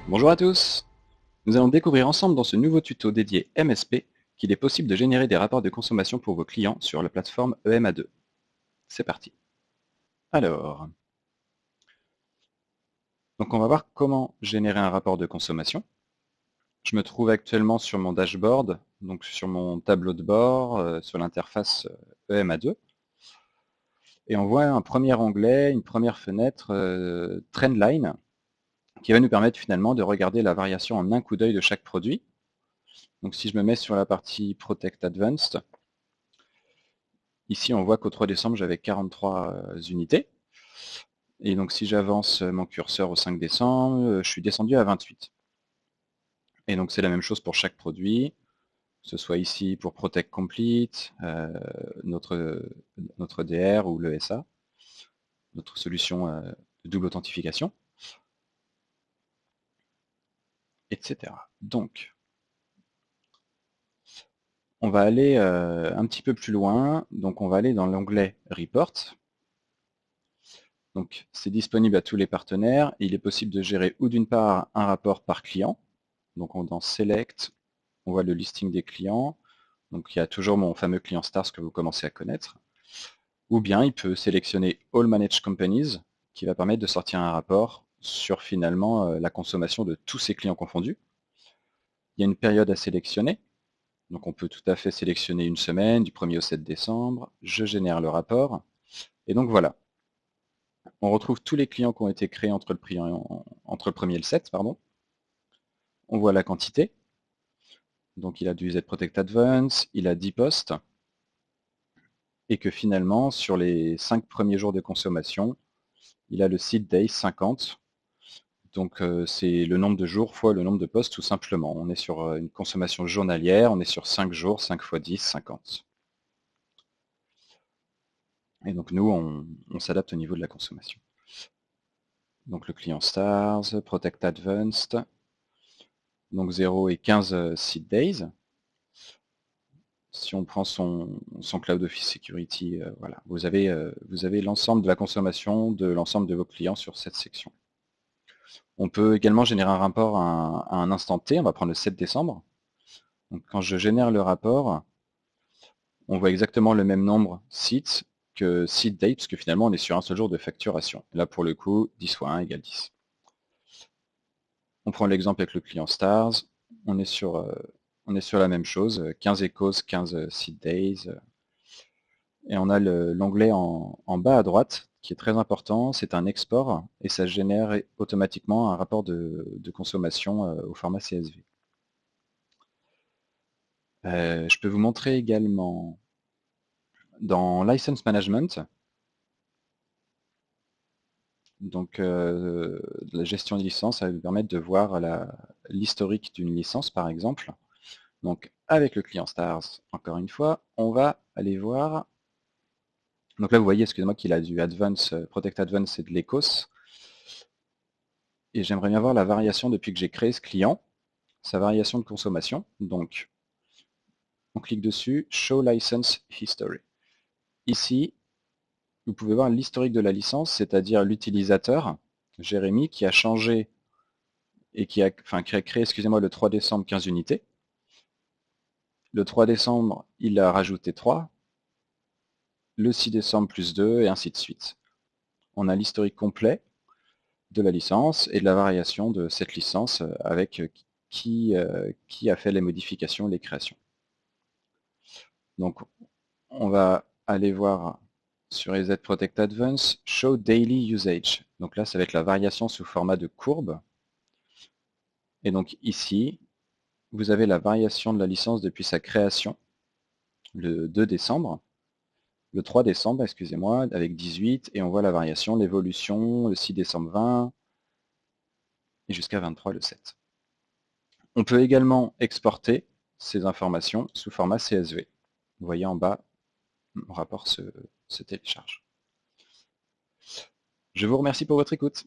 Bonjour à tous. Nous allons découvrir ensemble dans ce nouveau tuto dédié MSP qu'il est possible de générer des rapports de consommation pour vos clients sur la plateforme EMA2. C'est parti. Alors, donc on va voir comment générer un rapport de consommation. Je me trouve actuellement sur mon dashboard, donc sur mon tableau de bord, sur l'interface EMA2. Et on voit un premier onglet, une première fenêtre Trendline, qui va nous permettre finalement de regarder la variation en un coup d'œil de chaque produit. Donc si je me mets sur la partie Protect Advanced, ici on voit qu'au 3 décembre j'avais 43 unités. Et donc si j'avance mon curseur au 5 décembre, je suis descendu à 28. Et donc c'est la même chose pour chaque produit, que ce soit ici pour Protect Complete, notre DR ou l'ESA, notre solution de double authentification, etc. Donc, on va aller un petit peu plus loin, donc on va aller dans l'onglet Report. Donc c'est disponible à tous les partenaires, et il est possible de gérer ou d'une part un rapport par client, donc dans Select, on voit le listing des clients, donc il y a toujours mon fameux client Stars que vous commencez à connaître, ou bien il peut sélectionner All Managed Companies, qui va permettre de sortir un rapport sur finalement la consommation de tous ses clients confondus. Il y a une période à sélectionner, donc on peut tout à fait sélectionner une semaine, du 1er au 7 décembre, je génère le rapport, et donc voilà. On retrouve tous les clients qui ont été créés entre le 1er et le 7, pardon. On voit la quantité, donc il a du Z-Protect Advance, il a 10 postes, et que finalement, sur les 5 premiers jours de consommation, il a le seed day 50, donc c'est le nombre de jours fois le nombre de postes tout simplement. On est sur une consommation journalière, on est sur 5 jours, 5 fois 10, 50. Et donc nous, on s'adapte au niveau de la consommation. Donc le client Stars, Protect Advanced, donc 0 et 15 seed days. Si on prend son Cloud Office Security, voilà, vous avez l'ensemble de la consommation de l'ensemble de vos clients sur cette section. On peut également générer un rapport à un instant T, on va prendre le 7 décembre. Donc quand je génère le rapport, on voit exactement le même nombre seats que seat date, parce que finalement on est sur un seul jour de facturation. Là pour le coup, 10 fois 1 égale 10. On prend l'exemple avec le client Stars, on est sur la même chose, 15 echoes, 15 seat days, et on a l'onglet en bas à droite, qui est très important, c'est un export, et ça génère automatiquement un rapport de consommation au format CSV. Je peux vous montrer également dans License Management, donc la gestion des licences, ça va vous permettre de voir l'historique d'une licence par exemple. Donc avec le client Stars, encore une fois, on va aller voir. Donc là vous voyez, excusez-moi, qu'il a du Advance, Protect Advance et de l'ECOS. Et j'aimerais bien voir la variation depuis que j'ai créé ce client, sa variation de consommation. Donc on clique dessus, Show License History. Ici, vous pouvez voir l'historique de la licence, c'est-à-dire l'utilisateur, Jérémy, qui a changé et qui a créé, excusez-moi, le 3 décembre 15 unités. Le 3 décembre, il a rajouté 3. Le 6 décembre plus 2, et ainsi de suite. On a l'historique complet de la licence et de la variation de cette licence avec qui a fait les modifications, les créations. Donc, on va aller voir sur EZ Protect Advance, Show Daily Usage. Donc là, ça va être la variation sous format de courbe. Et donc ici, vous avez la variation de la licence depuis sa création, le 2 décembre, le 3 décembre, excusez-moi, avec 18, et on voit la variation, l'évolution, le 6 décembre 20, et jusqu'à 23 le 7. On peut également exporter ces informations sous format CSV. Vous voyez en bas, mon rapport se télécharge. Je vous remercie pour votre écoute.